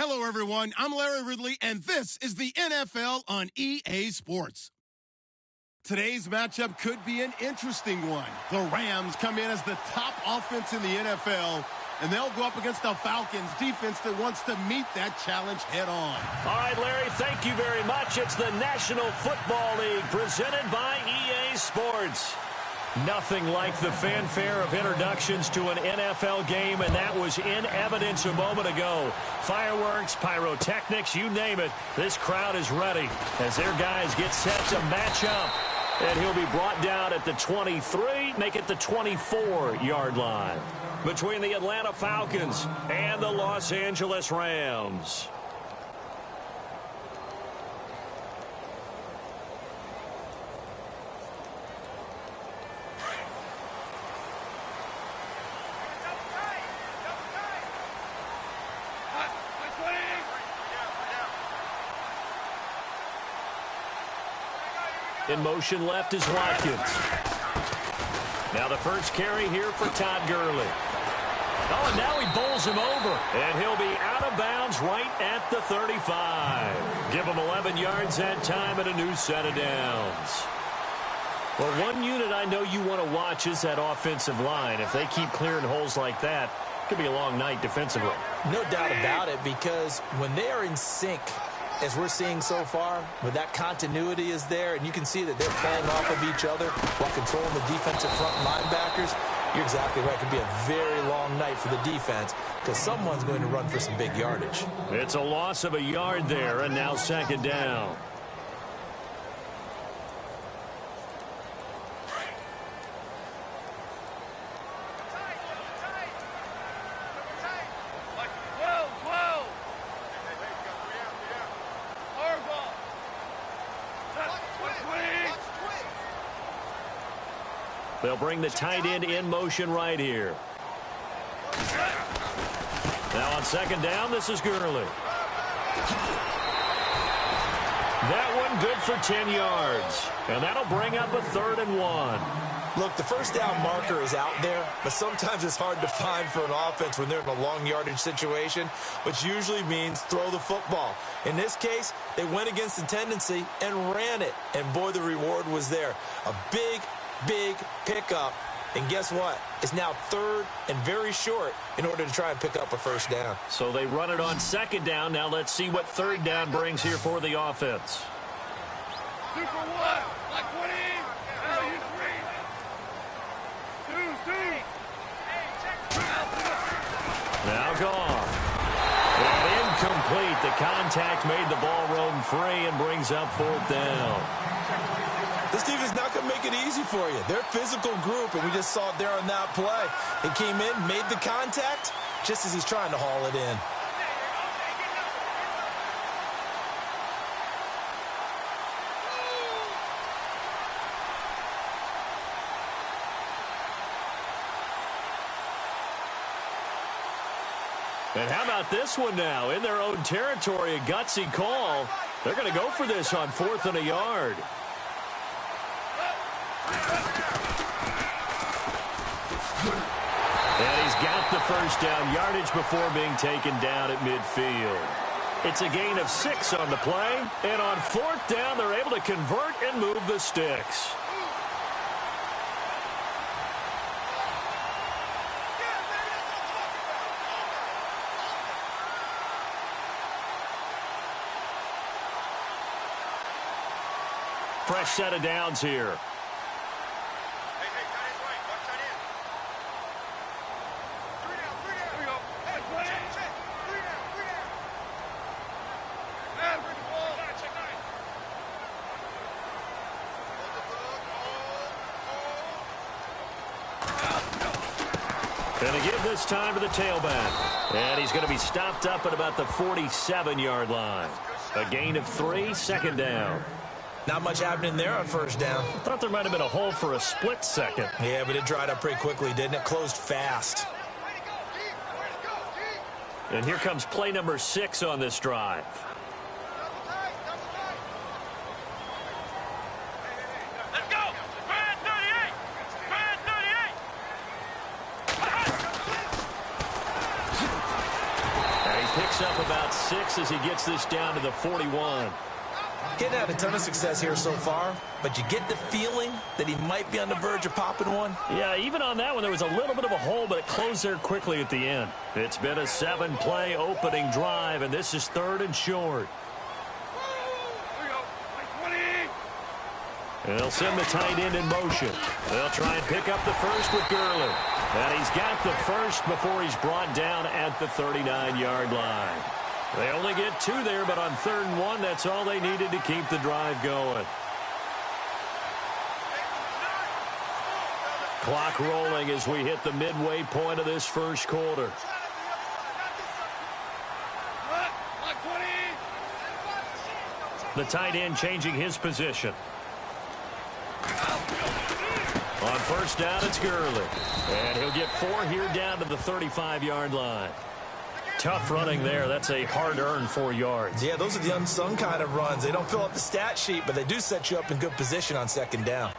Hello, everyone. I'm Larry Ridley, and this is the NFL on EA Sports. Today's matchup could be an interesting one. The Rams come in as the top offense in the NFL, and they'll go up against the Falcons defense that wants to meet that challenge head on. All right, Larry, thank you very much. It's the National Football League presented by EA Sports. Nothing like the fanfare of introductions to an NFL game, and that was in evidence a moment ago. Fireworks, pyrotechnics, you name it. This crowd is ready as their guys get set to match up. And he'll be brought down at the 23, make it the 24-yard line between the Atlanta Falcons and the Los Angeles Rams. In motion left is Watkins. Now the first carry here for Todd Gurley. Oh, and now he bowls him over. And he'll be out of bounds right at the 35. Give him 11 yards that time and a new set of downs. Well, one unit I know you want to watch is that offensive line. If they keep clearing holes like that, it could be a long night defensively. No doubt about it, because when they are in sync, as we're seeing so far, when that continuity is there, and you can see that they're playing off of each other while controlling the defensive front linebackers, you're exactly right. It could be a very long night for the defense because someone's going to run for some big yardage. It's a loss of a yard there, and now second down. They'll bring the tight end in motion right here. Now on second down, this is Gurley. That one good for 10 yards. And that'll bring up a 3rd and 1. Look, the first down marker is out there, but sometimes it's hard to find for an offense when they're in a long yardage situation, which usually means throw the football. In this case, they went against the tendency and ran it. And boy, the reward was there. A big pickup, and guess what? It's now 3rd and very short in order to try and pick up a first down. So they run it on second down. Now let's see what 3rd down brings here for the offense. Super one, like 20. Now you 3. 2. Now gone. And incomplete. The contact made the ball roam free and brings up 4th down. This team is not going to make it easy for you. They're a physical group, and we just saw it there on that play. He came in, made the contact, just as he's trying to haul it in. And how about this one now? In their own territory, a gutsy call. They're going to go for this on 4th and a yard. And he's got the first down yardage before being taken down at midfield. It's a gain of 6 on the play. And on 4th down, they're able to convert and move the sticks. Fresh set of downs here. And they give this time to the tailback. And he's going to be stopped up at about the 47-yard line. A gain of 3, second down. Not much happening there on first down. I thought there might have been a hole for a split second. Yeah, but it dried up pretty quickly, didn't it? Closed fast. And here comes play number 6 on this drive. Let's go! Brad 38! Brad 38! And he picks up about 6 as he gets this down to the 41. Getting had a ton of success here so far, but you get the feeling that he might be on the verge of popping one. Yeah, even on that one, there was a little bit of a hole, but it closed there quickly at the end. It's been a 7-play opening drive, and this is 3rd and short. They'll send the tight end in motion. They'll try and pick up the first with Gurley. And he's got the first before he's brought down at the 39-yard line. They only get 2 there, but on 3rd and 1, that's all they needed to keep the drive going. Clock rolling as we hit the midway point of this first quarter. The tight end changing his position. On first down, it's Gurley. And he'll get 4 here down to the 35-yard line. Tough running there. That's a hard-earned 4 yards. Yeah, those are the unsung kind of runs. They don't fill up the stat sheet, but they do set you up in good position on 2nd down.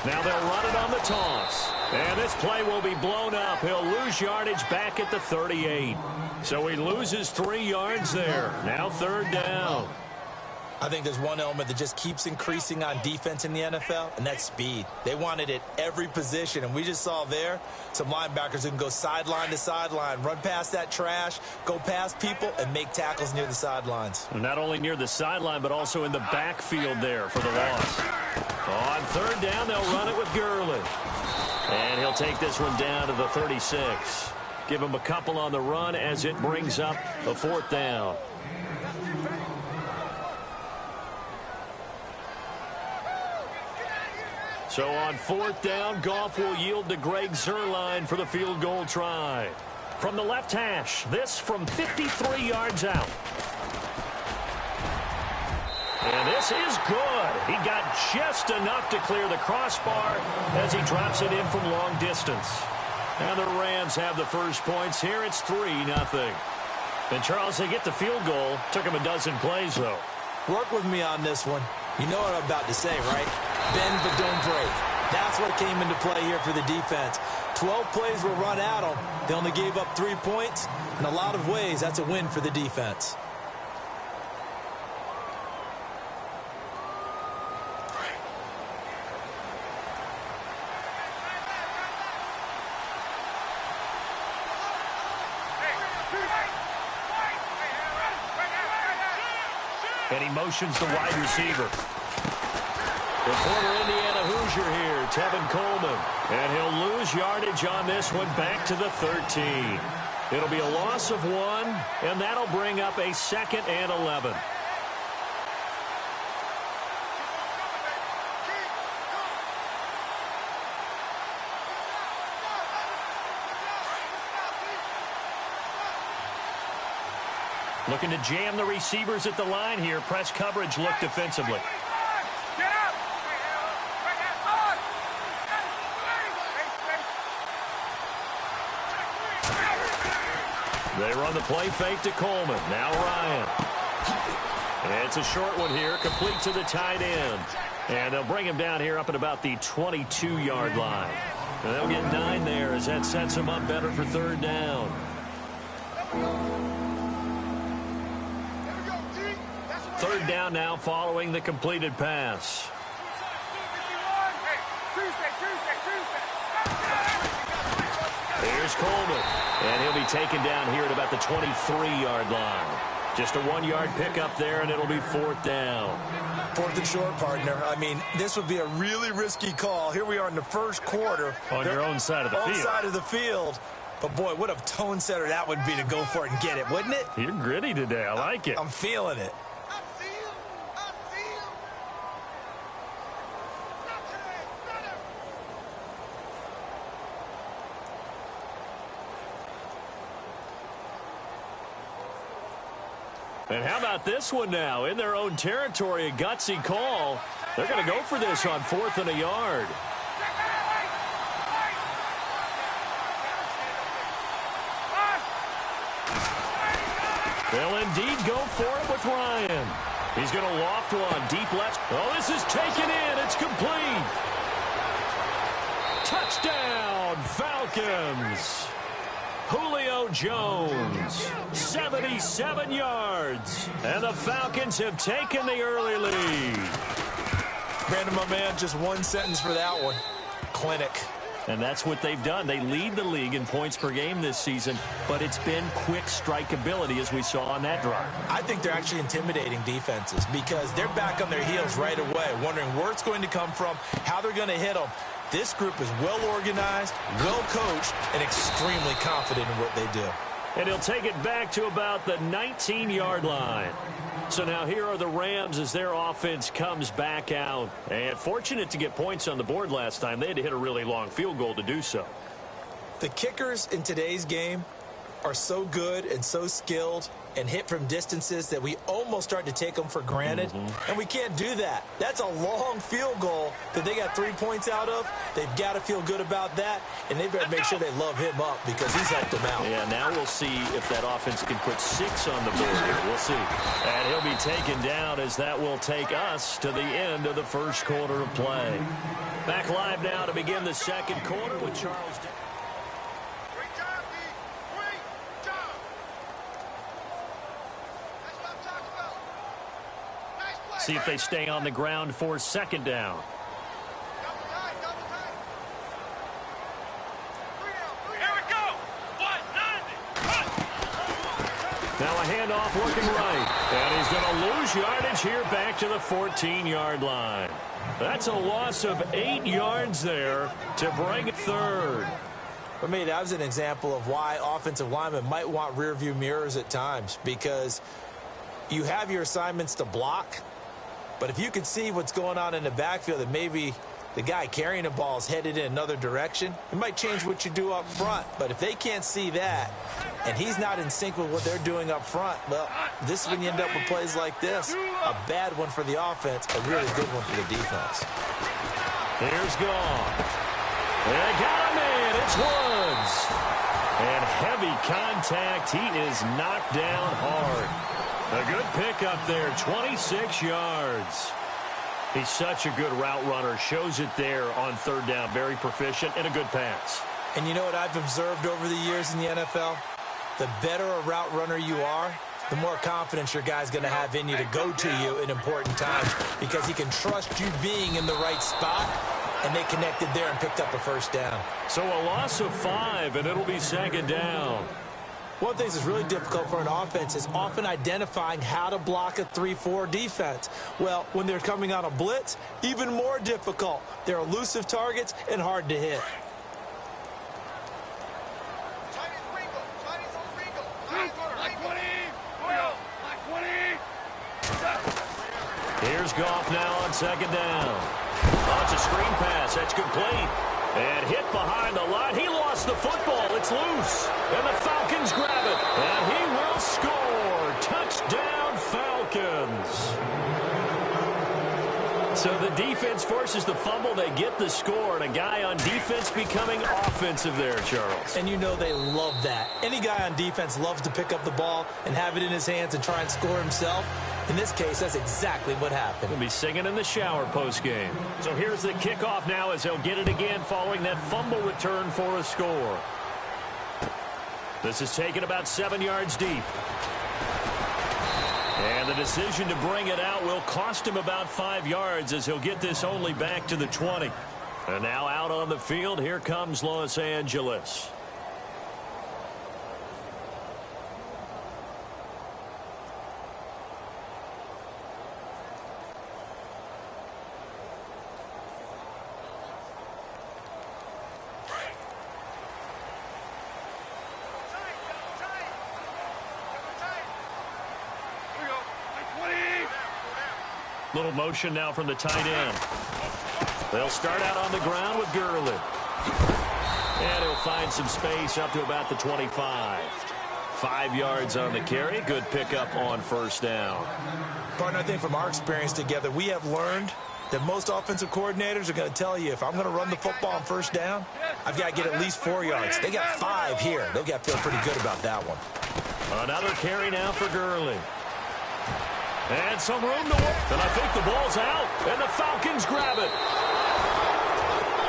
Now they'll run it on the toss. And this play will be blown up. He'll lose yardage back at the 38. So he loses 3 yards there. Now 3rd down. I think there's one element that just keeps increasing on defense in the NFL, and that's speed. They want it at every position, and we just saw there some linebackers who can go sideline to sideline, run past that trash, go past people, and make tackles near the sidelines. Not only near the sideline, but also in the backfield there for the loss. On 3rd down, they'll run it with Gurley. And he'll take this one down to the 36. Give him a couple on the run as it brings up a 4th down. So on 4th down, Goff will yield to Greg Zuerlein for the field goal try. From the left hash, this from 53 yards out. And this is good. He got just enough to clear the crossbar as he drops it in from long distance. And the Rams have the first points here. It's 3-0. And Charles, they get the field goal. Took him a dozen plays, though. Work with me on this one. You know what I'm about to say, right? Bend but don't break. That's what came into play here for the defense. 12 plays were run at them. They only gave up 3 points. In a lot of ways, that's a win for the defense. And he motions the wide receiver. The former Indiana Hoosier here, Tevin Coleman. And he'll lose yardage on this one back to the 13. It'll be a loss of 1, and that'll bring up a 2nd and 11. Looking to jam the receivers at the line here. Press coverage look defensively. They run the play fake to Coleman. Now Ryan. And it's a short one here, complete to the tight end. And they'll bring him down here up at about the 22-yard line. And they'll get 9 there as that sets him up better for 3rd down. 3rd down now following the completed pass. Here's Coleman. And he'll be taken down here at about the 23-yard line. Just a 1-yard pickup there, and it'll be 4th down. 4th and short, partner. I mean, this would be a really risky call. Here we are in the first quarter. On your own side of the field. Own side of the field. But, boy, what a tone setter that would be to go for it and get it, wouldn't it? You're gritty today. I like it. I'm feeling it. And how about this one now? In their own territory, a gutsy call. They're going to go for this on 4th and a yard. They'll indeed go for it with Ryan. He's going to loft one deep left. Oh, this is taken in. It's complete. Touchdown, Falcons. Julio Jones, 77 yards. And the Falcons have taken the early lead. Brandon, my man, just one sentence for that one. Clinic. And that's what they've done. They lead the league in points per game this season, but it's been quick strikeability as we saw on that drive. I think they're actually intimidating defenses because they're back on their heels right away, wondering where it's going to come from, how they're going to hit them. This group is well organized, well coached, and extremely confident in what they do. And he'll take it back to about the 19-yard line. So now here are the Rams as their offense comes back out. And fortunate to get points on the board last time. They had to hit a really long field goal to do so. The kickers in today's game are so good and so skilled and hit from distances that we almost start to take them for granted. And we can't do that. That's a long field goal that they got 3 points out of. They've got to feel good about that, and they better make sure they love him up because he's helped them out. Yeah, now we'll see if that offense can put 6 on the board here. We'll see. And he'll be taken down as that will take us to the end of the first quarter of play. Back live now to begin the second quarter with Charles. See if they stay on the ground for second down. Here we go. Now a handoff working right. And he's going to lose yardage here back to the 14-yard line. That's a loss of 8 yards there to bring it third. For me, that was an example of why offensive linemen might want rearview mirrors at times because you have your assignments to block. But if you can see what's going on in the backfield and maybe the guy carrying the ball is headed in another direction, it might change what you do up front. But if they can't see that and he's not in sync with what they're doing up front, well, this is when you end up with plays like this. A bad one for the offense, a really good one for the defense. Here's Goff. They got him in. It's Woods. And heavy contact. He is knocked down hard. A good pickup there, 26 yards. He's such a good route runner. Shows it there on third down. Very proficient and a good pass. And you know what I've observed over the years in the NFL? The better a route runner you are, the more confidence your guy's going to have in you to go to you in important times because he can trust you being in the right spot, and they connected there and picked up a first down. So a loss of 5, and it'll be second down. One thing that's really difficult for an offense is often identifying how to block a 3-4 defense. Well, when they're coming on a blitz, even more difficult. They're elusive targets and hard to hit. Here's Goff now on second down. Oh, it's a screen pass. That's complete. And hit behind the line. He lost the football. It's loose. And the Falcons grab it. And he will score. Touchdown, Falcons. So the defense forces the fumble. They get the score. And a guy on defense becoming offensive there, Charles. And you know they love that. Any guy on defense loves to pick up the ball and have it in his hands and try and score himself. In this case, that's exactly what happened. He'll be singing in the shower post-game. So here's the kickoff now as he'll get it again following that fumble return for a score. This is taken about 7 yards deep. And the decision to bring it out will cost him about 5 yards as he'll get this only back to the 20. And now out on the field, here comes Los Angeles. Little motion now from the tight end. They'll start out on the ground with Gurley. And he'll find some space up to about the 25. 5 yards on the carry. Good pickup on first down. Partner, I think from our experience together, we have learned that most offensive coordinators are going to tell you if I'm going to run the football on first down, I've got to get at least 4 yards. They got 5 here. They've got to feel pretty good about that one. Another carry now for Gurley. And some room to work. And I think the ball's out. And the Falcons grab it.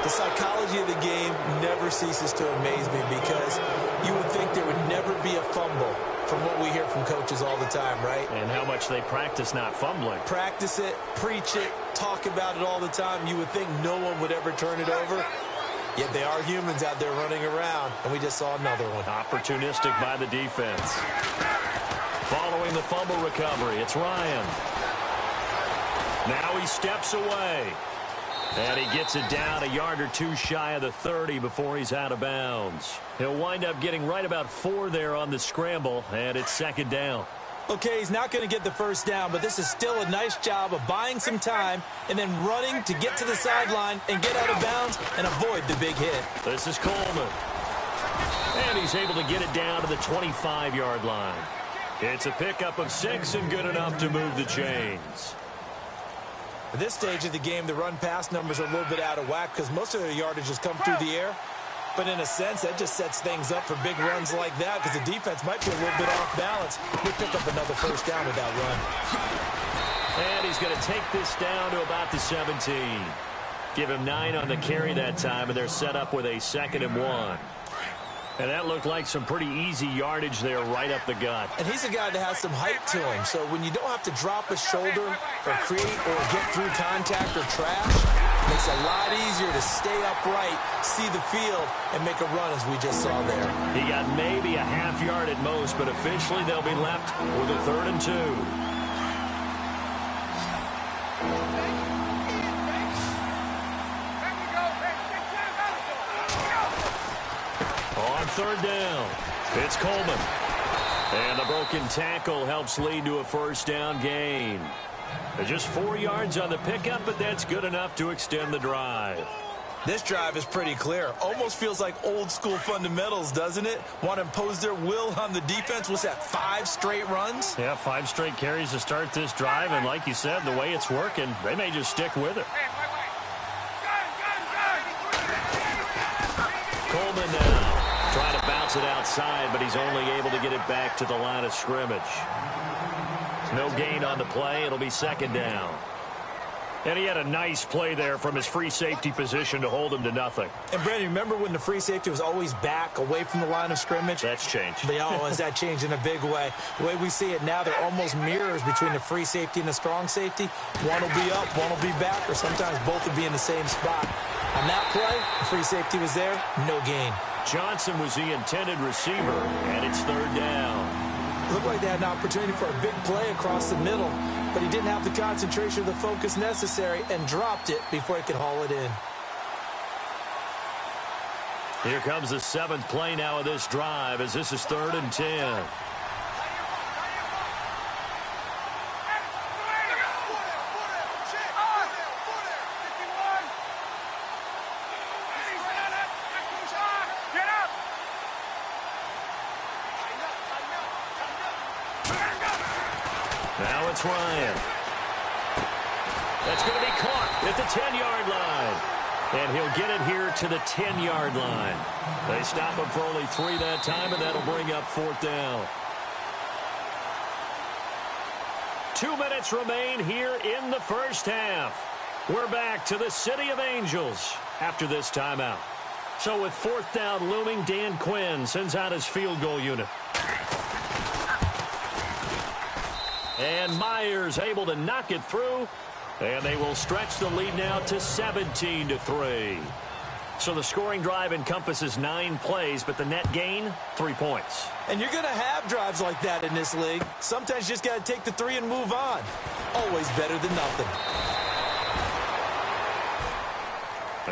The psychology of the game never ceases to amaze me because you would think there would never be a fumble from what we hear from coaches all the time, right? And how much they practice not fumbling. Practice it, preach it, talk about it all the time. You would think no one would ever turn it over. Yet they are humans out there running around, and we just saw another one. Opportunistic by the defense. Following the fumble recovery, it's Ryan. Now he steps away. And he gets it down a yard or two shy of the 30 before he's out of bounds. He'll wind up getting right about 4 there on the scramble, and it's second down. Okay, he's not going to get the first down, but this is still a nice job of buying some time and then running to get to the sideline and get out of bounds and avoid the big hit. This is Coleman. And he's able to get it down to the 25-yard line. It's a pickup of 6 and good enough to move the chains. At this stage of the game, the run-pass numbers are a little bit out of whack because most of their yardage has come through the air. But in a sense, that just sets things up for big runs like that because the defense might be a little bit off balance. He'll pick up another first down with that run. And he's going to take this down to about the 17. Give him 9 on the carry that time, and they're set up with a 2nd and 1. And that looked like some pretty easy yardage there right up the gut. And he's a guy that has some height to him. So when you don't have to drop a shoulder or create or get through contact or trash, it makes it a lot easier to stay upright, see the field, and make a run as we just saw there. He got maybe a half yard at most, but officially they'll be left with a 3rd and 2. On 3rd down, it's Coleman. And the broken tackle helps lead to a first down gain. Just 4 yards on the pickup, but that's good enough to extend the drive. This drive is pretty clear. Almost feels like old school fundamentals, doesn't it? Want to impose their will on the defense. What's that, 5 straight runs? Yeah, 5 straight carries to start this drive. And like you said, the way it's working, they may just stick with it. Coleman now trying to bounce it outside, but he's only able to get it back to the line of scrimmage. No gain on the play. It'll be 2nd down. And he had a nice play there from his free safety position to hold him to nothing. And, Brandon, remember when the free safety was always back away from the line of scrimmage? That's changed. Has that changed in a big way? The way we see it now, they're almost mirrors between the free safety and the strong safety. One will be up, one will be back, or sometimes both will be in the same spot. On that play, the free safety was there, no gain. Johnson was the intended receiver, and it's 3rd down. It looked like they had an opportunity for a big play across the middle, but he didn't have the concentration or the focus necessary and dropped it before he could haul it in. Here comes the 7th play now of this drive as this is 3rd and 10. Now it's Ryan. That's going to be caught at the 10-yard line. And he'll get it here to the 10-yard line. They stop him for only 3 that time, and that'll bring up 4th down. 2 minutes remain here in the first half. We're back to the City of Angels after this timeout. So with 4th down looming, Dan Quinn sends out his field goal unit. And Myers able to knock it through. And they will stretch the lead now to 17-3. So the scoring drive encompasses 9 plays, but the net gain, 3 points. And you're going to have drives like that in this league. Sometimes you just got to take the 3 and move on. Always better than nothing.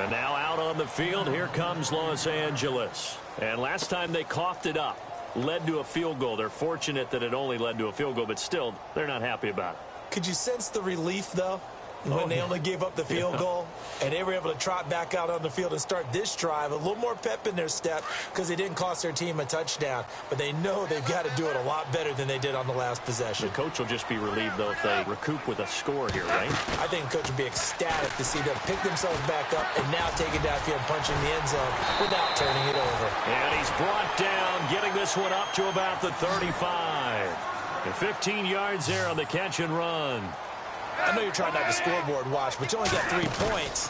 And now out on the field, here comes Los Angeles. And last time they coughed it up, led to a field goal. They're fortunate that it only led to a field goal, but still, they're not happy about it. Could you sense the relief, though, when they only gave up the field goal and they were able to trot back out on the field and start this drive? A little more pep in their step because they didn't cost their team a touchdown. But they know they've got to do it a lot better than they did on the last possession. The coach will just be relieved, though, if they recoup with a score here, right? I think the coach would be ecstatic to see them pick themselves back up and now take it downfield and punch in the end zone without turning it over. And he's brought down, getting this one up to about the 35. And 15 yards there on the catch and run. I know you're trying not to scoreboard watch, but you only got 3 points.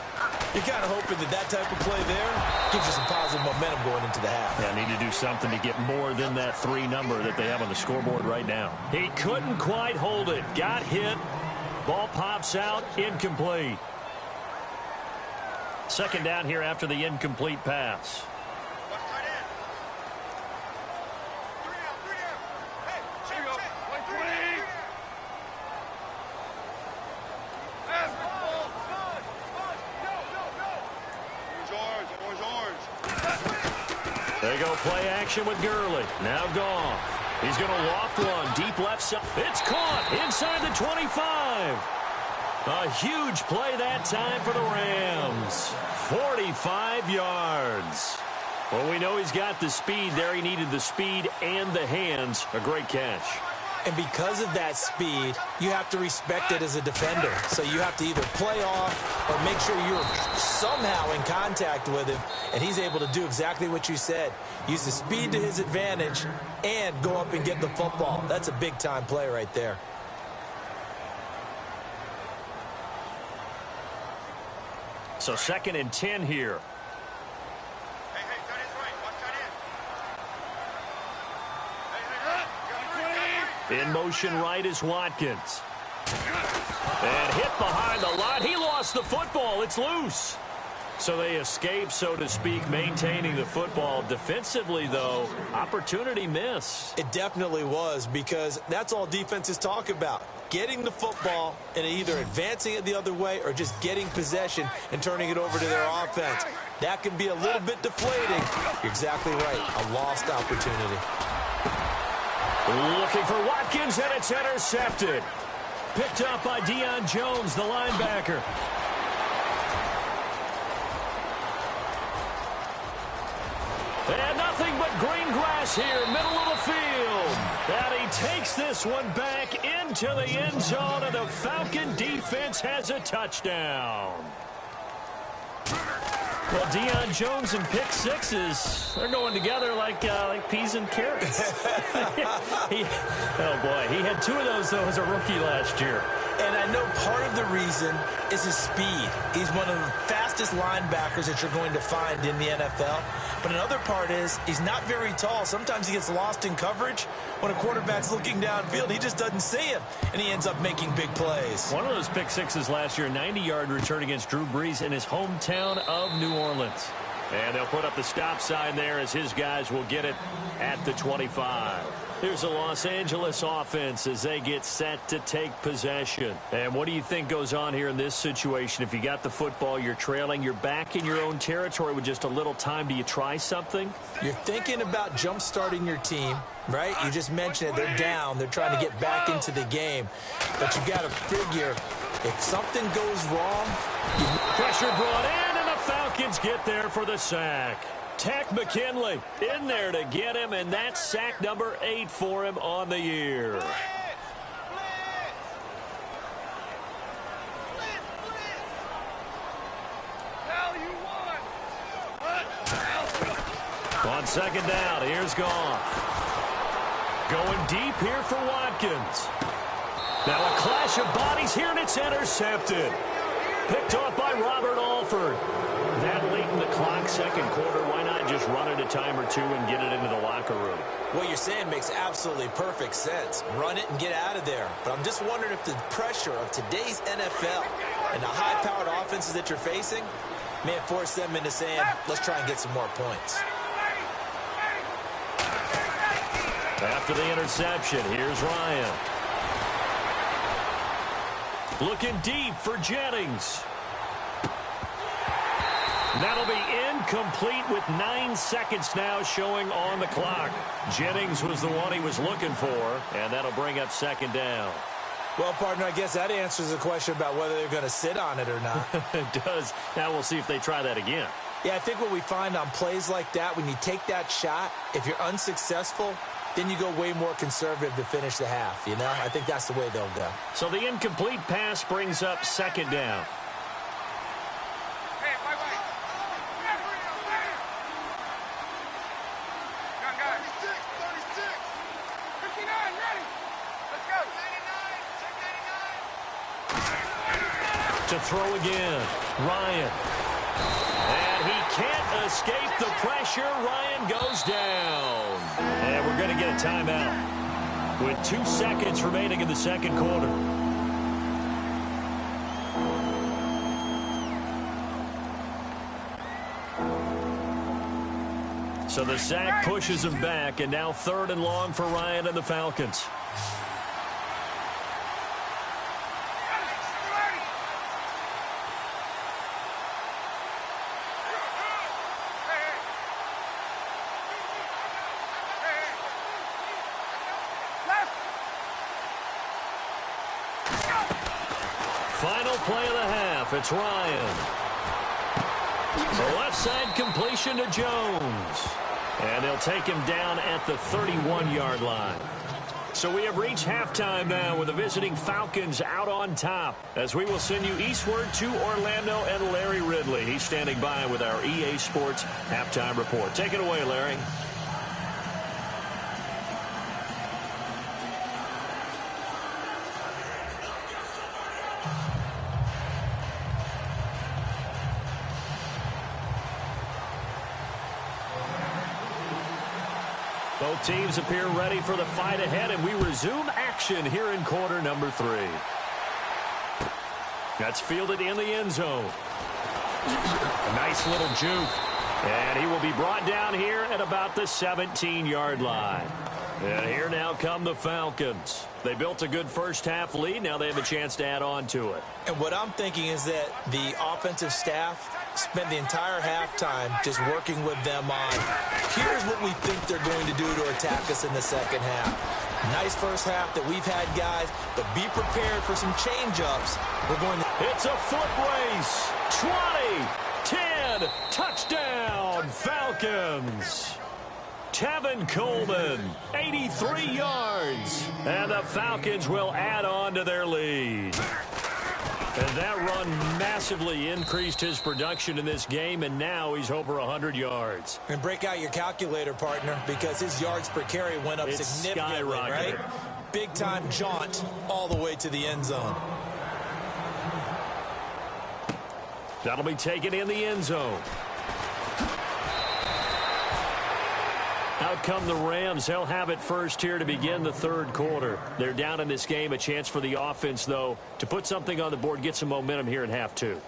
You're kind of hoping that type of play there gives you some positive momentum going into the half. Yeah, need to do something to get more than that 3 number that they have on the scoreboard right now. He couldn't quite hold it. Got hit. Ball pops out. Incomplete. Second down here after the incomplete pass. They go play action with Gurley. Now Goff. He's going to loft one. Deep left side. It's caught inside the 25. A huge play that time for the Rams. 45 yards. Well, we know he's got the speed there. He needed the speed and the hands. A great catch. And because of that speed, you have to respect it as a defender. So you have to either play off or make sure you're somehow in contact with him. And he's able to do exactly what you said. Use the speed to his advantage and go up and get the football. That's a big-time play right there. So 2nd and 10 here. In motion right is Watkins. And hit behind the line. He lost the football. It's loose. So they escape, so to speak, maintaining the football. Defensively, though, opportunity miss. It definitely was, because that's all defenses talk about. Getting the football and either advancing it the other way or just getting possession and turning it over to their offense. That can be a little bit deflating. You're exactly right. A lost opportunity. Looking for Watkins, and it's intercepted. Picked up by Deion Jones, the linebacker. And nothing but green grass here, middle of the field. And he takes this one back into the end zone, and the Falcon defense has a touchdown. Well, Deion Jones and pick sixes, they're going together like peas and carrots. Oh, boy, he had 2 of those, though, as a rookie last year. And I know part of the reason is his speed. He's one of the fastest linebackers that you're going to find in the NFL. But another part is he's not very tall. Sometimes he gets lost in coverage. When a quarterback's looking downfield, he just doesn't see him, and he ends up making big plays. One of those pick sixes last year, 90-yard return against Drew Brees in his hometown of New Orleans. And they'll put up the stop sign there as his guys will get it at the 25. Here's the Los Angeles offense as they get set to take possession. And what do you think goes on here in this situation? If you got the football, you're trailing, you're back in your own territory with just a little time. Do you try something? You're thinking about jump-starting your team, right? You just mentioned it. They're down. They're trying to get back into the game. But you got to figure if something goes wrong, pressure brought in, and the Falcons get there for the sack. Takk McKinley in there to get him, and that's sack number 8 for him on the year. On 2nd down, here's Goff. Going deep here for Watkins. Now a clash of bodies here, and it's intercepted. Picked off by Robert Alford. That late in the clock, 2nd quarter, why not just run it a time or 2 and get it into the locker room? What you're saying makes absolutely perfect sense. Run it and get out of there. But I'm just wondering if the pressure of today's NFL and the high-powered offenses that you're facing may have forced them into saying, let's try and get some more points. After the interception, here's Ryan. Looking deep for Jennings. That'll be incomplete with 9 seconds now showing on the clock. Jennings was the one he was looking for, and that'll bring up 2nd down. Well, partner, I guess that answers the question about whether they're going to sit on it or not. It does. Now we'll see if they try that again. Yeah, I think what we find on plays like that, when you take that shot, if you're unsuccessful, then you go way more conservative to finish the half, you know? I think that's the way they'll go. So the incomplete pass brings up 2nd down. To throw again. Ryan. And he can't escape the pressure. Ryan goes down. And we're going to get a timeout with 2 seconds remaining in the second quarter. So the sack pushes him back, and now 3rd and long for Ryan and the Falcons. Final play of the half. It's Ryan. The left side completion to Jones. And they'll take him down at the 31-yard line. So we have reached halftime now with the visiting Falcons out on top, as we will send you eastward to Orlando and Larry Ridley. He's standing by with our EA Sports halftime report. Take it away, Larry. Both teams appear ready for the fight ahead, and we resume action here in quarter number 3. That's fielded in the end zone. A nice little juke. And he will be brought down here at about the 17-yard line. And here now come the Falcons. They built a good first-half lead. Now they have a chance to add on to it. And what I'm thinking is that the offensive staff spent the entire halftime just working with them on, here's what we think they're going to do to attack us in the second half. Nice first half that we've had, guys, but be prepared for some change-ups. We're going to... It's a foot race. 20, 10, touchdown, Falcons. Tevin Coleman, 83 yards. And the Falcons will add on to their lead. And that run massively increased his production in this game, and now he's over 100 yards. And break out your calculator, partner, because his yards per carry went up significantly, right? Big-time jaunt all the way to the end zone. That'll be taken in the end zone. Out come the Rams. They'll have it first here to begin the third quarter. They're down in this game. A chance for the offense, though, to put something on the board, get some momentum here in half 2.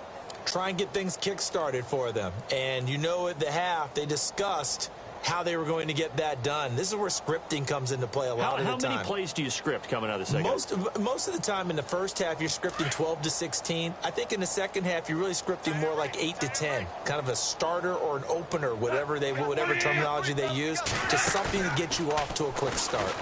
Try and get things kick-started for them. And you know at the half, they discussed how they were going to get that done. This is where scripting comes into play a lot of the time. How many plays do you script coming out of the second? Most of the time in the first half, you're scripting 12 to 16. I think in the second half, you're really scripting more like 8 to 10. Kind of a starter or an opener, whatever terminology they use. Just something to get you off to a quick start.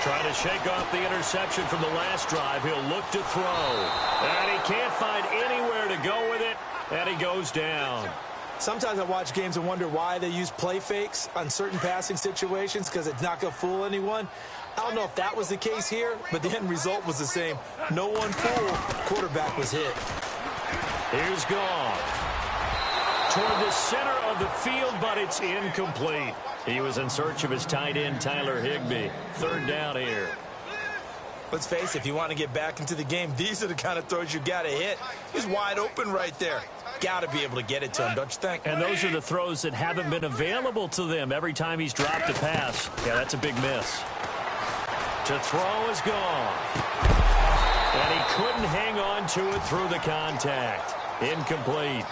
Trying to shake off the interception from the last drive. He'll look to throw. And he can't find anywhere to go with it. And he goes down. Sometimes I watch games and wonder why they use play fakes on certain passing situations, because it's not going to fool anyone. I don't know if that was the case here, but the end result was the same. No one fooled. Quarterback was hit. Here's Goff. Toward the center of the field, but it's incomplete. He was in search of his tight end, Tyler Higbee. Third down here. Let's face it, if you want to get back into the game, these are the kind of throws you got to hit. He's wide open right there. Got to be able to get it to him, don't you think? And those are the throws that haven't been available to them every time he's dropped a pass. Yeah, that's a big miss. To throw is Goff. And he couldn't hang on to it through the contact. Incomplete.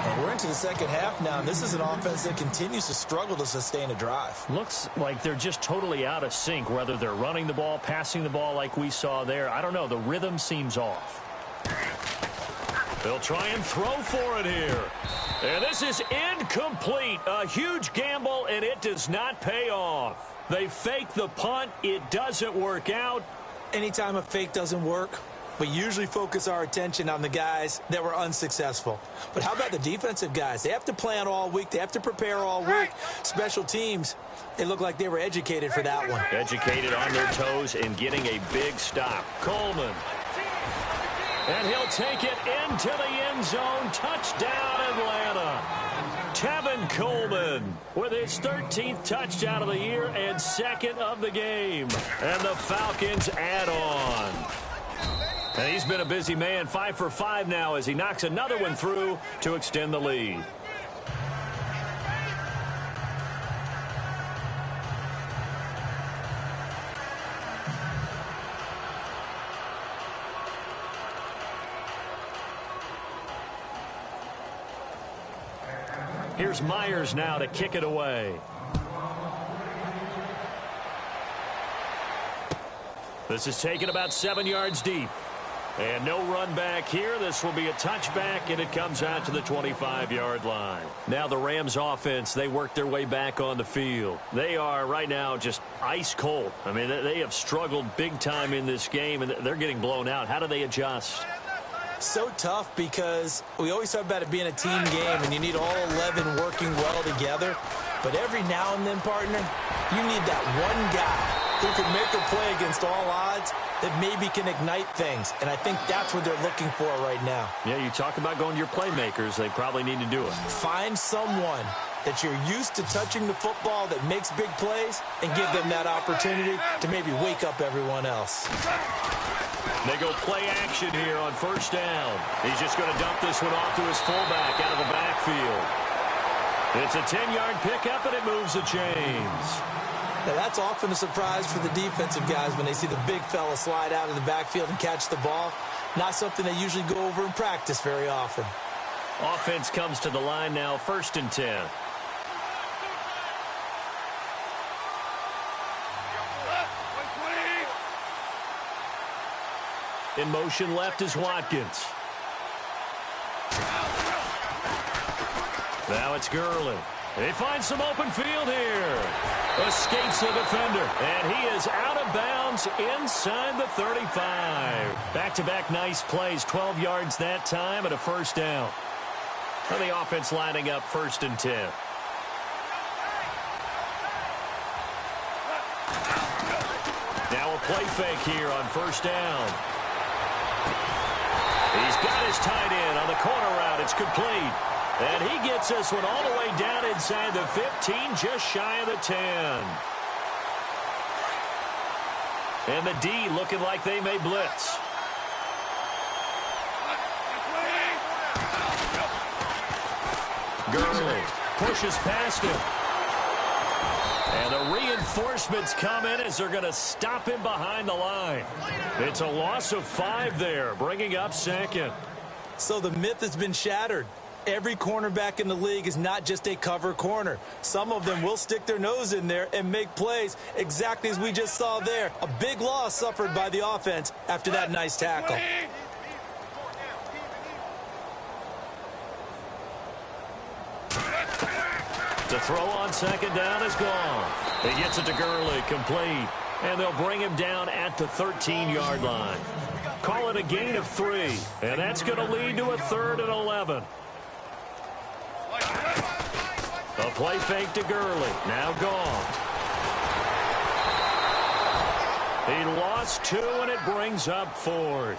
And we're into the second half now, and this is an offense that continues to struggle to sustain a drive. Looks like they're just totally out of sync, whether they're running the ball, passing the ball like we saw there. I don't know. The rhythm seems off. They'll try and throw for it here. And this is incomplete. A huge gamble, and it does not pay off. They fake the punt. It doesn't work out. Anytime a fake doesn't work, we usually focus our attention on the guys that were unsuccessful. But how about the defensive guys? They have to plan all week. They have to prepare all week. Special teams, it looked like they were educated for that one. Educated on their toes and getting a big stop. Coleman. And he'll take it into the end zone. Touchdown, Atlanta. Tevin Coleman with his 13th touchdown of the year and second of the game. And the Falcons add on. And he's been a busy man, 5 for 5 now as he knocks another one through to extend the lead. Here's Myers now to kick it away. This is taken about 7 yards deep. And no run back here. This will be a touchback, and it comes out to the 25-yard line. Now the Rams offense, they work their way back on the field. They are right now just ice cold. I mean, they have struggled big time in this game, and they're getting blown out. How do they adjust? So tough because we always talk about it being a team game, and you need all 11 working well together. But every now and then, partner, you need that one guy who can make a play against all odds that maybe can ignite things. And I think that's what they're looking for right now. Yeah, you talk about going to your playmakers. They probably need to do it. Find someone that you're used to touching the football that makes big plays and give them that opportunity to maybe wake up everyone else. They go play action here on first down. He's just going to dump this one off to his fullback out of the backfield. It's a 10-yard pickup, and it moves the chains. Now, that's often a surprise for the defensive guys when they see the big fella slide out of the backfield and catch the ball. Not something they usually go over in practice very often. Offense comes to the line now, 1st and 10. In motion left is Watkins. Now it's Gurley. He finds some open field here. Escapes the defender, and he is out of bounds inside the 35. Back-to-back nice plays, 12 yards that time and a first down. And the offense lining up 1st and 10. Now a play fake here on first down. He's got his tight end on the corner route. It's complete. And he gets this one all the way down inside the 15, just shy of the 10. And the D looking like they may blitz. Gurley pushes past him. And the reinforcements come in as they're going to stop him behind the line. It's a loss of 5 there, bringing up 2nd. So the myth has been shattered. Every cornerback in the league is not just a cover corner. Some of them will stick their nose in there and make plays exactly as we just saw there. A big loss suffered by the offense after that nice tackle. The throw on 2nd down is gone. He gets it to Gurley, complete. And they'll bring him down at the 13-yard line. Call it a gain of 3. And that's going to lead to a 3rd and 11. A play fake to Gurley. Now gone. He lost 2, and it brings up 4th.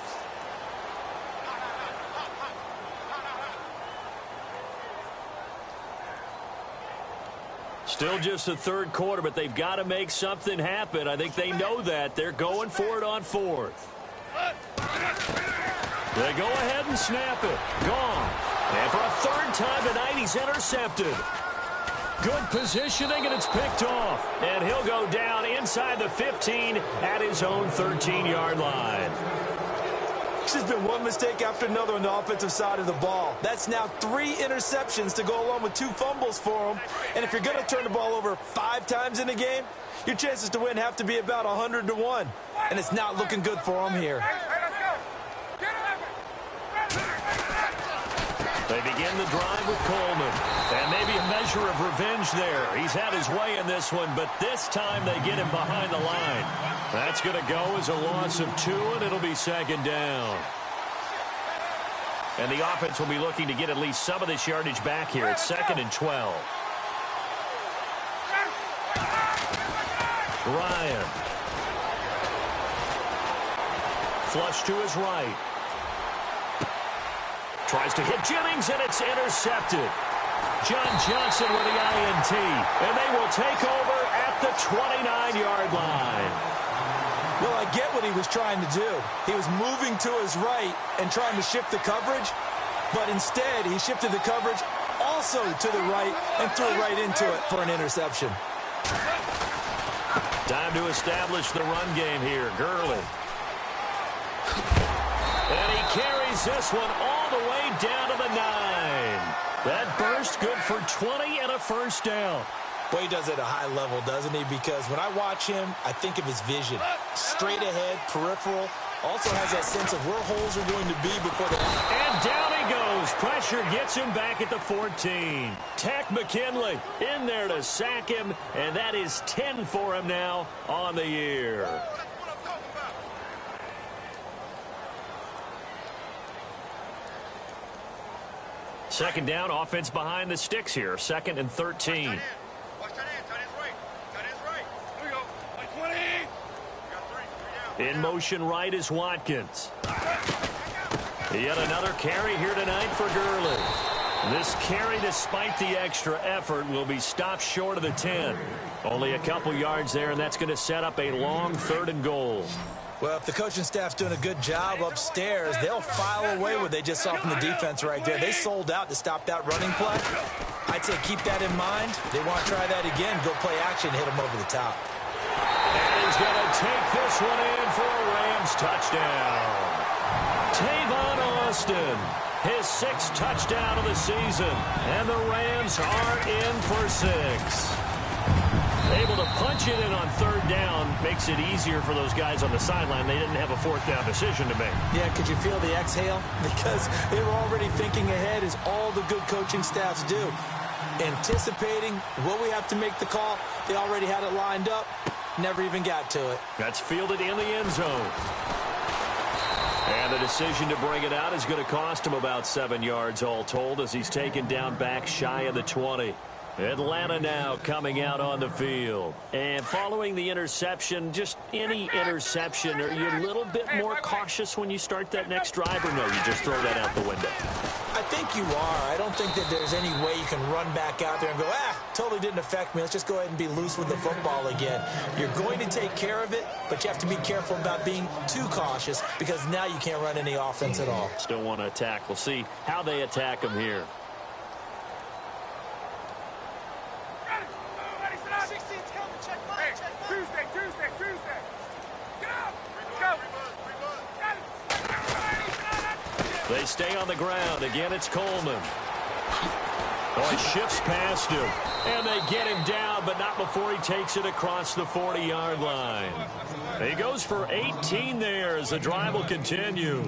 Still just the 3rd quarter, but they've got to make something happen. I think they know that. They're going for it on 4th. They go ahead and snap it. Gone. And for a 3rd time tonight, he's intercepted. Good positioning, and it's picked off. And he'll go down inside the 15 at his own 13-yard line. This has been one mistake after another on the offensive side of the ball. That's now 3 interceptions to go along with 2 fumbles for him. And if you're going to turn the ball over 5 times in a game, your chances to win have to be about 100 to 1. And it's not looking good for him here. They begin the drive with Coleman. And maybe a measure of revenge there. He's had his way in this one, but this time they get him behind the line. That's going to go as a loss of 2, and it'll be 2nd down. And the offense will be looking to get at least some of this yardage back here. It's 2nd and 12. Ryan. Flush to his right. Tries to hit Jennings, and it's intercepted. John Johnson with the INT, and they will take over at the 29-yard line. Well, I get what he was trying to do. He was moving to his right and trying to shift the coverage, but instead he shifted the coverage also to the right and threw right into it for an interception. Time to establish the run game here. Gurley. And he carries this one all the way down to the 9. That burst good for 20 and a first down. Boy, he does it at a high level, doesn't he? Because when I watch him, I think of his vision. Straight ahead, peripheral. Also has that sense of where holes are going to be before the... And down he goes. Pressure gets him back at the 14. Tack McKinley in there to sack him, and that is 10 for him now on the year. Second down, offense behind the sticks here. 2nd and 13. In motion right is Watkins. Yet another carry here tonight for Gurley. This carry, despite the extra effort, will be stopped short of the 10. Only a couple yards there, and that's going to set up a long 3rd and goal. Well, if the coaching staff's doing a good job upstairs, they'll file away what they just saw from the defense right there. They sold out to stop that running play. I'd say keep that in mind. They want to try that again. Go play action, hit them over the top. And he's going to take this one in for a Rams touchdown. Tavon Austin, his 6th touchdown of the season. And the Rams are in for 6. Able to punch it in on 3rd down makes it easier for those guys on the sideline. They didn't have a 4th down decision to make. Yeah, could you feel the exhale? Because they were already thinking ahead, as all the good coaching staffs do. Anticipating what we have to make the call. They already had it lined up. Never even got to it. That's fielded in the end zone. And the decision to bring it out is going to cost him about 7 yards all told, as he's taken down back shy of the 20. Atlanta now coming out on the field. And following the interception, just any interception, are you a little bit more cautious when you start that next drive, or no, you just throw that out the window? I think you are. I don't think that there's any way you can run back out there and go, totally didn't affect me. Let's just go ahead and be loose with the football again. You're going to take care of it, but you have to be careful about being too cautious, because now you can't run any offense at all. Still want to attack. We'll see how they attack him here. They stay on the ground. Again, it's Coleman. Oh, he shifts past him. And they get him down, but not before he takes it across the 40-yard line. He goes for 18 there as the drive will continue.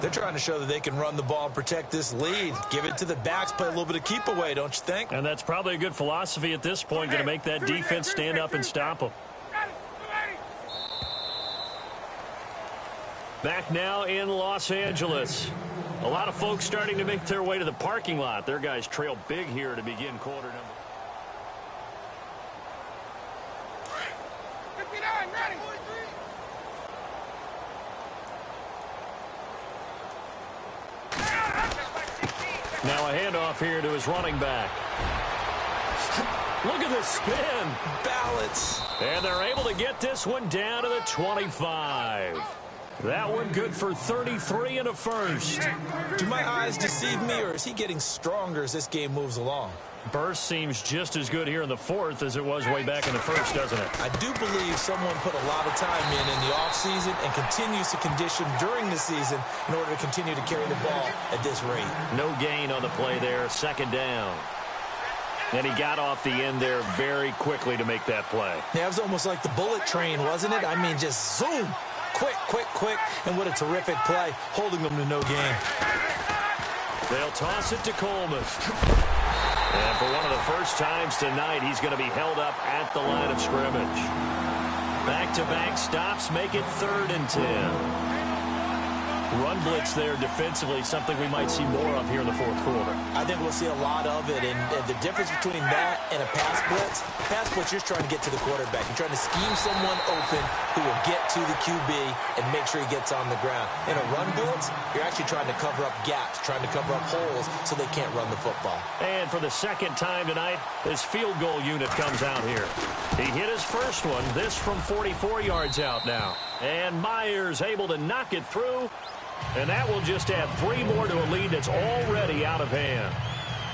They're trying to show that they can run the ball and protect this lead. Give it to the backs, play a little bit of keep away, don't you think? And that's probably a good philosophy at this point, going to make that defense stand up and stop them. Back now in Los Angeles. A lot of folks starting to make their way to the parking lot. Their guys trail big here to begin quarter number. 59, ready. Now a handoff here to his running back. Look at the spin. Balance. And they're able to get this one down to the 25. That one good for 33 and a first. Do my eyes deceive me, or is he getting stronger as this game moves along? Burst seems just as good here in the 4th as it was way back in the 1st, doesn't it? I do believe someone put a lot of time in the offseason and continues to condition during the season in order to continue to carry the ball at this rate. No gain on the play there, 2nd down. And he got off the end there very quickly to make that play. Yeah, it was almost like the bullet train, wasn't it? I mean, just zoom. Quick, quick, quick. And what a terrific play, holding them to no gain. They'll toss it to Coleman. And for one of the first times tonight, he's going to be held up at the line of scrimmage. Back-to-back stops make it 3rd and 10. Run blitz there defensively, something we might see more of here in the 4th quarter. I think able to see a lot of it. And the difference between that and a pass blitz, you're trying to get to the quarterback. You're trying to scheme someone open who will get to the QB and make sure he gets on the ground. In a run blitz, you're actually trying to cover up gaps, trying to cover up holes so they can't run the football. And for the second time tonight, this field goal unit comes out here. He hit his first one, this from 44 yards out now. And Myers able to knock it through. And that will just add 3 more to a lead that's already out of hand.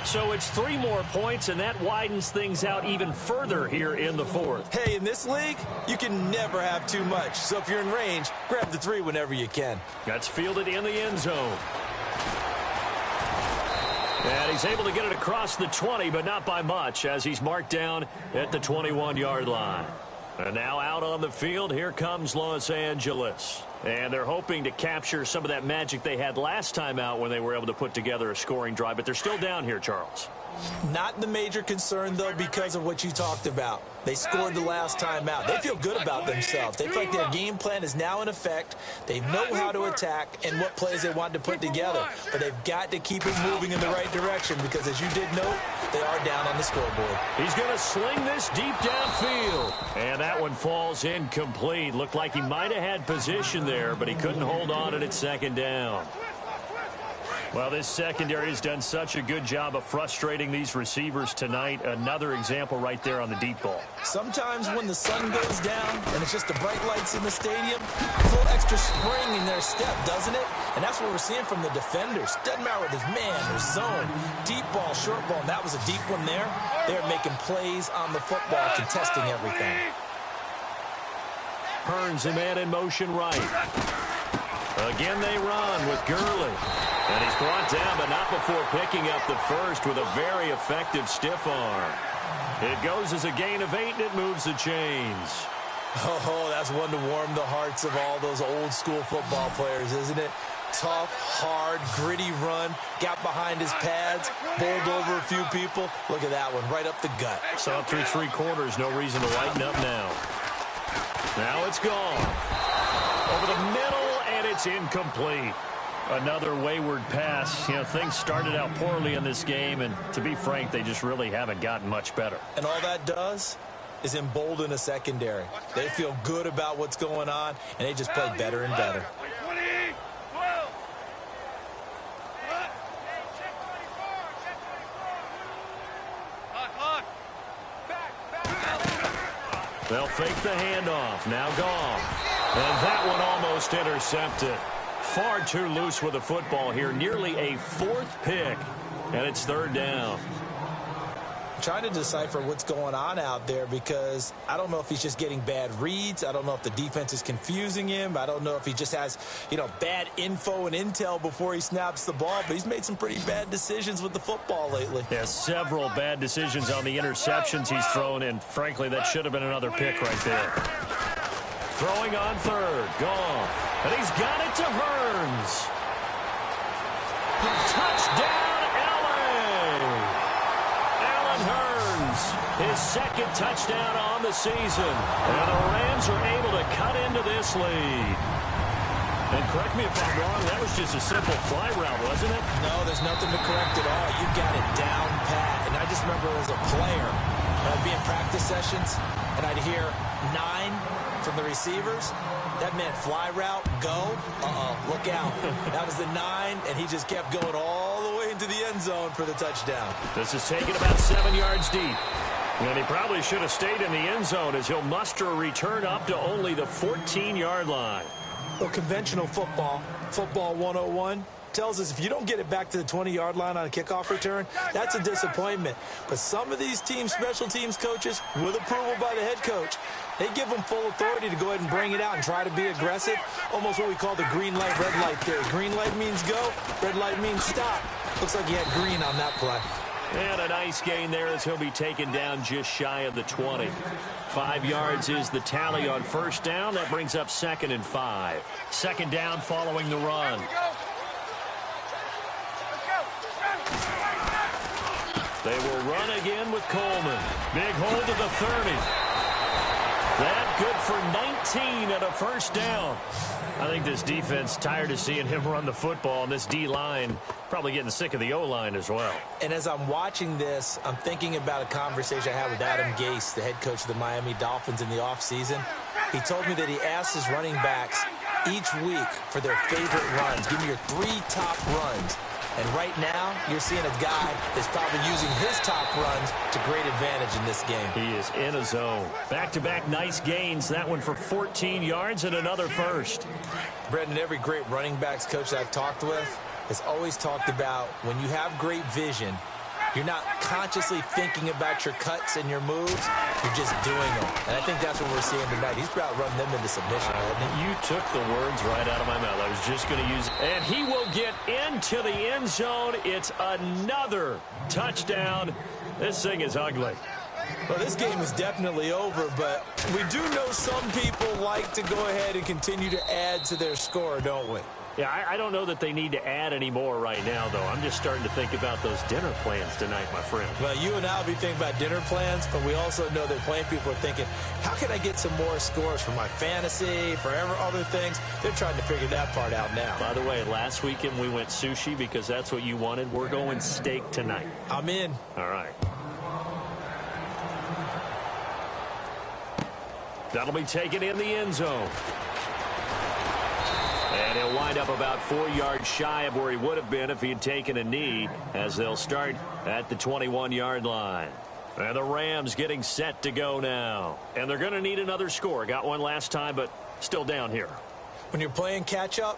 So it's 3 more points, and that widens things out even further here in the fourth. Hey, in this league, you can never have too much. So if you're in range, grab the 3 whenever you can. That's fielded in the end zone. And he's able to get it across the 20, but not by much, as he's marked down at the 21-yard line. And now out on the field, here comes Los Angeles. And they're hoping to capture some of that magic they had last time out when they were able to put together a scoring drive. But they're still down here, Charles. Not the major concern, though, because of what you talked about. They scored the last time out. They feel good about themselves. They feel like their game plan is now in effect. They know how to attack and what plays they want to put together. But they've got to keep it moving in the right direction because, as you did note, they are down on the scoreboard. He's going to sling this deep downfield. And that one falls incomplete. Looked like he might have had position there, but he couldn't hold on to it at second down. Well, this secondary has done such a good job of frustrating these receivers tonight. Another example right there on the deep ball. Sometimes when the sun goes down and it's just the bright lights in the stadium, a little extra spring in their step, doesn't it? And that's what we're seeing from the defenders. Doesn't matter whether it's man or zone, deep ball, short ball, and that was a deep one there. They're making plays on the football, contesting everything. Hearns, a man in motion right. Again they run with Gurley. And he's brought down, but not before picking up the first with a very effective stiff arm. It goes as a gain of 8, and it moves the chains. Oh, that's one to warm the hearts of all those old-school football players, isn't it? Tough, hard, gritty run, got behind his pads, bowled over a few people. Look at that one, right up the gut. Saw it through 3 quarters, no reason to lighten up now. Now it's gone. Over the middle, and it's incomplete. Another wayward pass. You know, things started out poorly in this game, and to be frank, they just really haven't gotten much better. And all that does is embolden a secondary. They feel good about what's going on, and they just play better and better. They'll fake the handoff. Now gone. And that one almost intercepted. Far too loose with the football here. Nearly a 4th pick. And it's 3rd down. I'm trying to decipher what's going on out there because I don't know if he's just getting bad reads. I don't know if the defense is confusing him. I don't know if he just has, bad info and intel before he snaps the ball. But he's made some pretty bad decisions with the football lately. Yeah, several bad decisions on the interceptions he's thrown. And frankly, that should have been another pick right there. Throwing on 3rd. Gone. And he's got it to Hearns. Touchdown, L.A. Allen Hearns, his 2nd touchdown on the season. And the Rams are able to cut into this lead. And correct me if I'm wrong, that was just a simple fly route, wasn't it? No, there's nothing to correct at all. You got it down pat. And I just remember as a player, I'd be in practice sessions, and I'd hear 9 from the receivers. That meant fly route, go, look out. That was the 9, and he just kept going all the way into the end zone for the touchdown. This is taken about 7 yards deep. And he probably should have stayed in the end zone as he'll muster a return up to only the 14-yard line. Well, conventional football 101, tells us if you don't get it back to the 20-yard line on a kickoff return, that's a disappointment. But some of these teams, special teams coaches, with approval by the head coach, they give them full authority to go ahead and bring it out and try to be aggressive. Almost what we call the green light, red light theory. Green light means go, red light means stop. Looks like he had green on that play. And a nice gain there as he'll be taken down just shy of the 20. 5 yards is the tally on 1st down. That brings up 2nd and 5. 2nd down following the run. They will run again with Coleman. Big hold to the 30. That good for 19 and a first down. I think this defense tired of seeing him run the football, and this D-line probably getting sick of the O-line as well. And as I'm watching this, I'm thinking about a conversation I had with Adam Gase, the head coach of the Miami Dolphins in the offseason. He told me that he asked his running backs each week for their favorite runs. Give me your 3 top runs. And right now, you're seeing a guy that's probably using his top runs to great advantage in this game. He is in a zone. Back-to-back nice gains. That one for 14 yards and another first. Brendan, every great running backs coach I've talked with has always talked about when you have great vision, you're not consciously thinking about your cuts and your moves. You're just doing them. And I think that's what we're seeing tonight. He's about running them into submission. You took the words right out of my mouth. I was just going to use it. And he will get into the end zone. It's another touchdown. This thing is ugly. Well, this game is definitely over, but we do know some people like to go ahead and continue to add to their score, don't we? Yeah, I don't know that they need to add any more right now, though. I'm just starting to think about those dinner plans tonight, my friend. Well, you and I will be thinking about dinner plans, but we also know that plenty of people are thinking, how can I get some more scores for my fantasy, for other things? They're trying to figure that part out now. By the way, last weekend we went sushi because that's what you wanted. We're going steak tonight. I'm in. All right. That'll be taken in the end zone. And he'll wind up about 4 yards shy of where he would have been if he had taken a knee, as they'll start at the 21-yard line. And the Rams getting set to go now. And they're going to need another score. Got one last time, but still down here. When you're playing catch-up,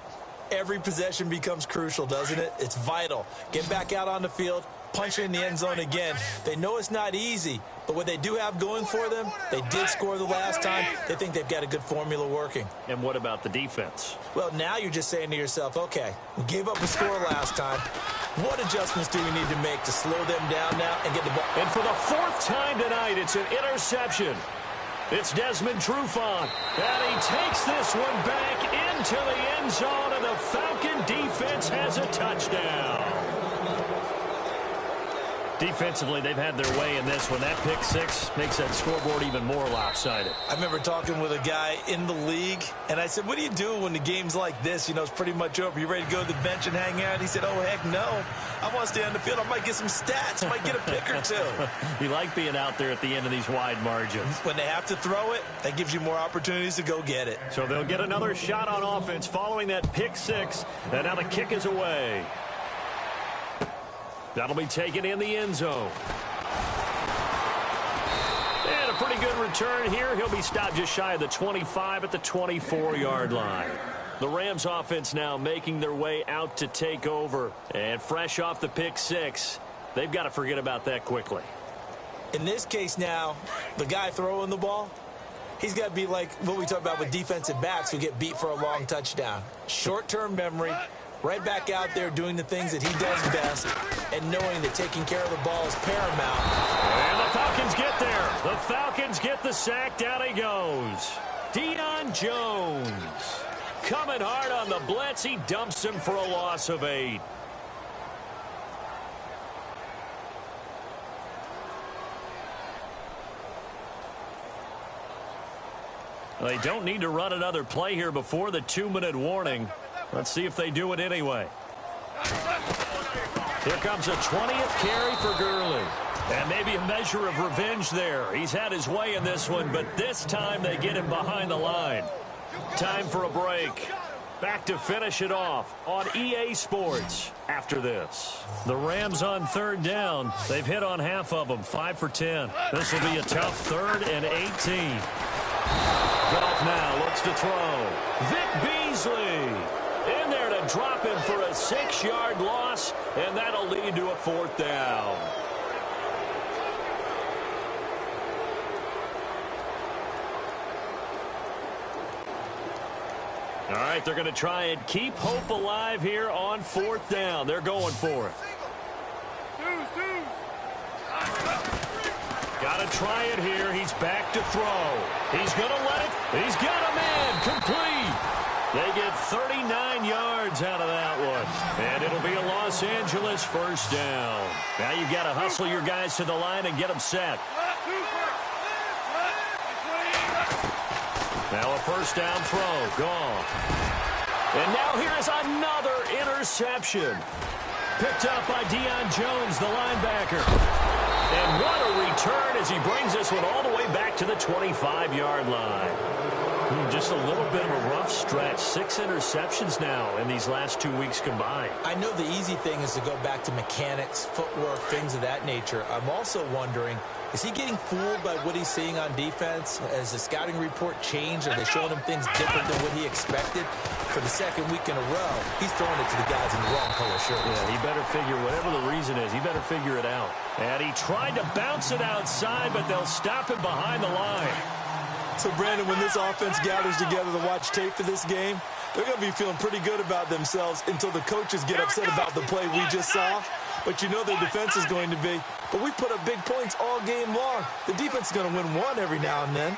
every possession becomes crucial, doesn't it? It's vital. Get back out on the field, punch it in the end zone again. They know it's not easy, but what they do have going for them, they did score the last time. They think they've got a good formula working. And what about the defense? Well, now you're just saying to yourself, okay, we gave up a score last time. What adjustments do we need to make to slow them down now and get the ball? And for the 4th time tonight, it's an interception. It's Desmond Trufant, and he takes this one back into the end zone, and the Falcon defense has a touchdown. Defensively, they've had their way in this one. That pick 6 makes that scoreboard even more lopsided. I remember talking with a guy in the league, and I said, what do you do when the game's like this? You know, it's pretty much over. You ready to go to the bench and hang out? And he said, oh, heck no. I want to stay on the field. I might get some stats. Might get a pick or two. You like being out there at the end of these wide margins. When they have to throw it, that gives you more opportunities to go get it. So they'll get another shot on offense following that pick 6, and now the kick is away. That'll be taken in the end zone. And a pretty good return here. He'll be stopped just shy of the 25 at the 24-yard line. The Rams offense now making their way out to take over. And fresh off the pick 6, they've got to forget about that quickly. In this case now, the guy throwing the ball, he's got to be like what we talk about with defensive backs who get beat for a long touchdown. Short-term memory. Right back out there doing the things that he does best and knowing that taking care of the ball is paramount. And the Falcons get there. The Falcons get the sack. Down he goes. Deion Jones coming hard on the blitz. He dumps him for a loss of 8. They don't need to run another play here before the 2-minute warning. Let's see if they do it anyway. Here comes a 20th carry for Gurley. And maybe a measure of revenge there. He's had his way in this one, but this time they get him behind the line. Time for a break. Back to finish it off on EA Sports after this. The Rams on 3rd down. They've hit on half of them, 5 for 10. This will be a tough 3rd and 18. Goff now looks to throw. Vic Beasley in there to drop him for a 6-yard loss, and that'll lead to a 4th down. All right, they're going to try and keep hope alive here on 4th down. They're going for it. Got to try it here. He's back to throw. He's going to let it. He's got a man. Complete. They get 39 yards out of that one. And it'll be a Los Angeles 1st down. Now you've got to hustle your guys to the line and get them set. Now a first down throw. Gone. And now here's another interception. Picked up by Deion Jones, the linebacker. And what a return as he brings this one all the way back to the 25-yard line. Just a little bit of a rough stretch. 6 interceptions now in these last 2 weeks combined. I know the easy thing is to go back to mechanics, footwork, things of that nature. I'm also wondering, is he getting fooled by what he's seeing on defense? Has the scouting report changed? Are they showing him things different than what he expected? For the second week in a row, he's throwing it to the guys in the wrong color shirts. Yeah, he better figure, whatever the reason is, he better figure it out. And he tried to bounce it outside, but they'll stop him behind the line. So, Brandon, when this offense gathers together to watch tape for this game, they're going to be feeling pretty good about themselves until the coaches get upset about the play we just saw. But you know their defense is going to be. But we put up big points all game long. The defense is going to win one every now and then.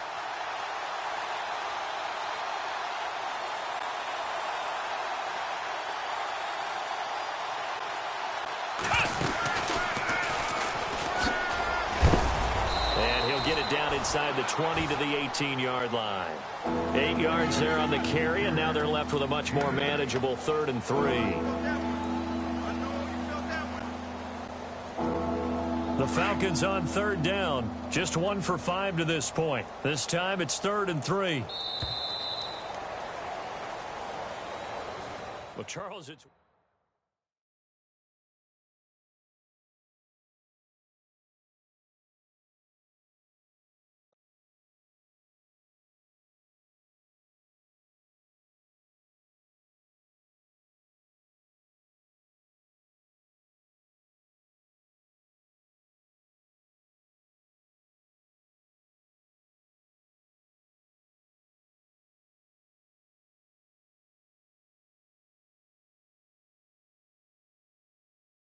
Inside the 20 to the 18-yard line. 8 yards there on the carry, and now they're left with a much more manageable 3rd and 3. The Falcons on 3rd down. Just 1 for 5 to this point. This time it's 3rd and 3. Well, Charles, it's...